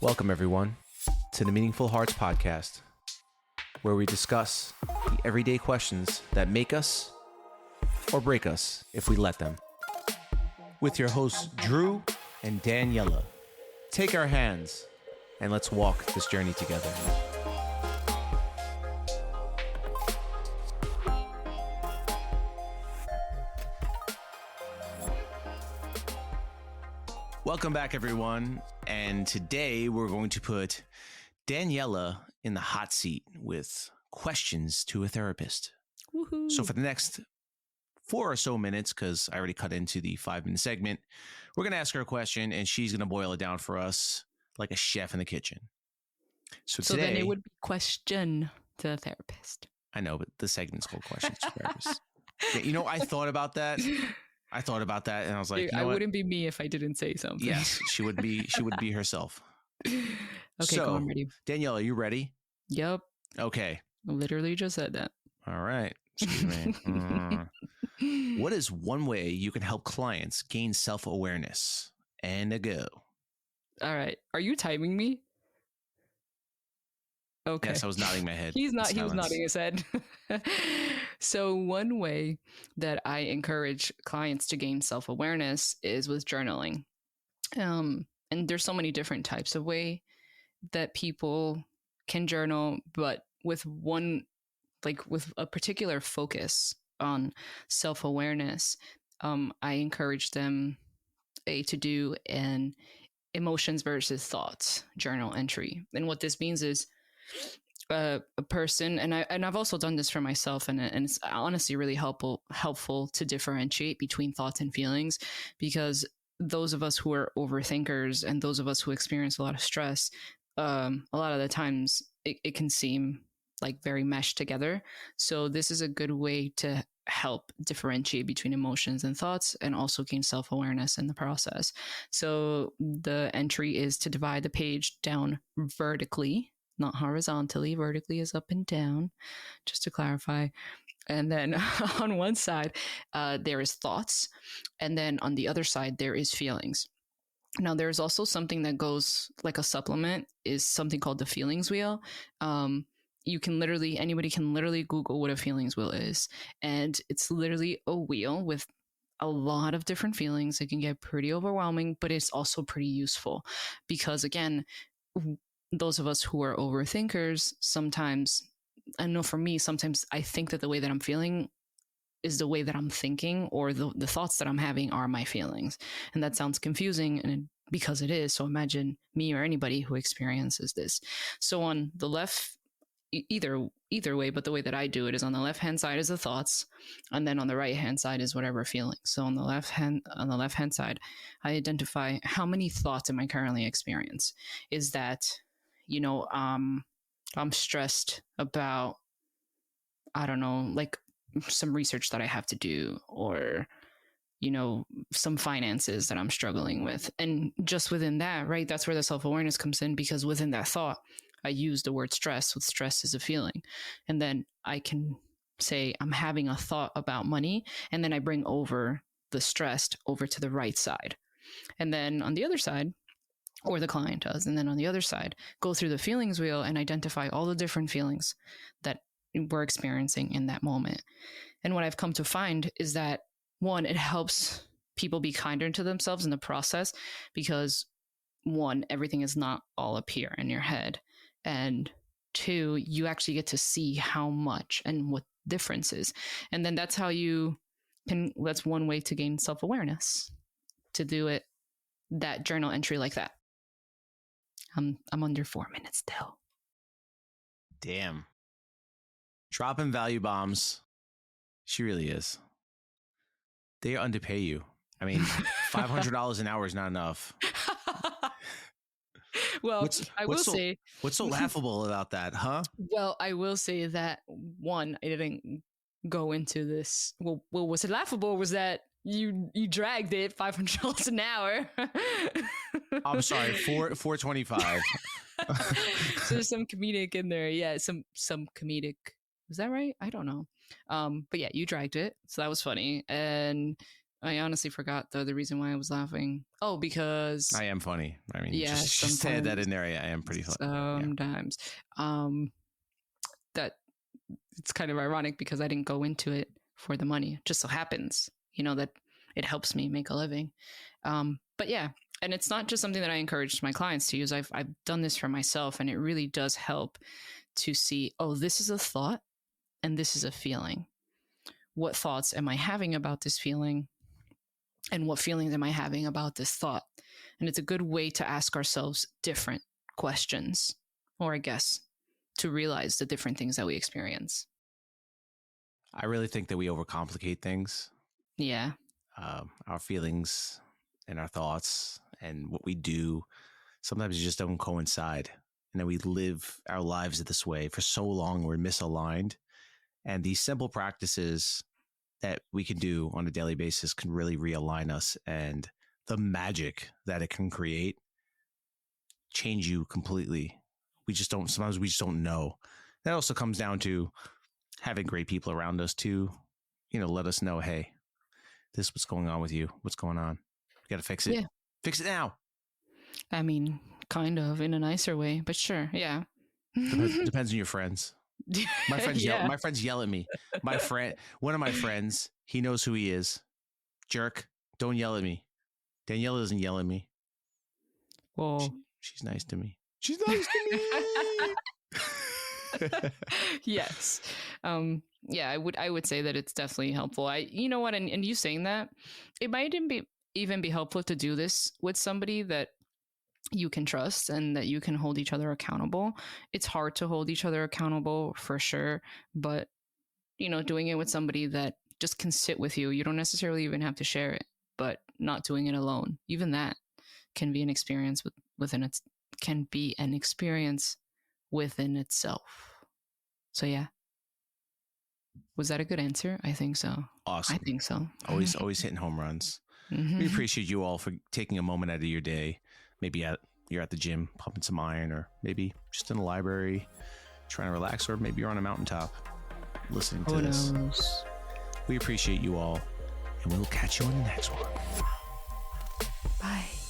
Welcome, everyone, to the Meaningful Hearts Podcast, where we discuss the everyday questions that make us or break us if we let them. With your hosts, Drew and Daniela. Take our hands and let's walk this journey together. Welcome back, everyone. And today we're going to put Daniela in the hot seat with questions to a therapist. Woohoo. So for the next 4 or so minutes, because I already cut into the 5-minute segment, we're going to ask her a question and she's going to boil it down for us like a chef in the kitchen. So today, then it would be question to the therapist. I know, but the segment's called Questions to Therapist. Yeah, you know, I thought about that. And I was like, I wouldn't be me if I didn't say something. Yes, she would be herself. Okay, so, cool, I'm ready. Danielle, are you ready? Yep. Okay. Literally just said that. All right. Excuse me. What is one way you can help clients gain self-awareness? And a go. All right. Are you timing me? Okay. Yes, I was nodding my head. He was nodding his head. So one way that I encourage clients to gain self-awareness is with journaling. And there's so many different types of way that people can journal, but with a particular focus on self-awareness, I encourage them to do an emotions versus thoughts journal entry. And what this means is a person, and I've also done this for myself, and it's honestly really helpful to differentiate between thoughts and feelings, because those of us who are overthinkers and those of us who experience a lot of stress, a lot of the times it can seem like very meshed together. So this is a good way to help differentiate between emotions and thoughts and also gain self-awareness in the process. So the entry is to divide the page down vertically, not horizontally. Vertically is up and down, just to clarify. And then on one side, there is thoughts. And then on the other side, there is feelings. Now, there's also something that goes like a supplement, is something called the feelings wheel. Anybody can literally Google what a feelings wheel is. And it's literally a wheel with a lot of different feelings. It can get pretty overwhelming, but it's also pretty useful because, again, those of us who are overthinkers, sometimes, I know for me, sometimes I think that the way that I'm feeling is the way that I'm thinking, or the thoughts that I'm having are my feelings. And that sounds confusing, because it is. So imagine me or anybody who experiences this. So on the left, either way, but the way that I do it is on the left hand side is the thoughts, and then on the right hand side is whatever feeling. So on the left hand side, I identify how many thoughts am I currently experiencing. Is that, I'm stressed about, I don't know, like some research that I have to do, or some finances that I'm struggling with. And just within that, right, that's where the self-awareness comes in, because within that thought, I use the word stress, with stress is a feeling. And then I can say I'm having a thought about money, and then I bring over the stressed over to the right side. And then on the other side, or the client does, and then on the other side, go through the feelings wheel and identify all the different feelings that we're experiencing in that moment. And what I've come to find is that, one, it helps people be kinder to themselves in the process, because one, everything is not all up here in your head. And two, you actually get to see how much and what differences. And then that's one way to gain self-awareness, to do it, that journal entry like that. I'm under 4 minutes still. Damn. Dropping value bombs. She really is. They underpay you. I mean, $500 an hour is not enough. Well, I will say... What's so laughable about that, huh? Well, I will say that, one, I didn't go into this... Well, what's laughable was that you dragged it $500 an hour. I'm sorry, $425. So there's some comedic in there. Yeah, some comedic. Was that right? I don't know. But yeah, you dragged it. So that was funny. And I honestly forgot the reason why I was laughing. Oh, because I am funny. I mean, yeah, just said that in there. I am pretty funny. Sometimes. That it's kind of ironic because I didn't go into it for the money. It just so happens, that it helps me make a living. But yeah, and it's not just something that I encourage my clients to use. I've done this for myself, and it really does help to see, oh, this is a thought and this is a feeling. What thoughts am I having about this feeling? And what feelings am I having about this thought? And it's a good way to ask ourselves different questions, or I guess to realize the different things that we experience. I really think that we overcomplicate things. Yeah. Our feelings and our thoughts and what we do sometimes just don't coincide. And then we live our lives this way for so long, we're misaligned. And these simple practices that we can do on a daily basis can really realign us, and the magic that it can create change you completely. Sometimes we just don't know. That also comes down to having great people around us to, let us know, hey, this is what's going on with you. What's going on? You got to fix it. Yeah. Fix it now. I mean, kind of in a nicer way, but sure. Yeah. Depends on your friends. My friends yell at me. One of my friends, he knows who he is. Jerk, don't yell at me. Daniela doesn't yell at me. Well, she's nice to me. She's nice to me. Yes. Yeah, I would say that it's definitely helpful. You know what? And you saying that, it might even be helpful to do this with somebody that you can trust and that you can hold each other accountable. It's hard to hold each other accountable for sure, but doing it with somebody that just can sit with you. You don't necessarily even have to share it, but not doing it alone. Even that can be an experience within itself. So yeah. Was that a good answer? I think so. Awesome. I think so. Always hitting home runs. Mm-hmm. We appreciate you all for taking a moment out of your day. Maybe you're at the gym pumping some iron, or maybe just in the library trying to relax, or maybe you're on a mountaintop listening to this. Knows? We appreciate you all, and we'll catch you on the next one. Bye.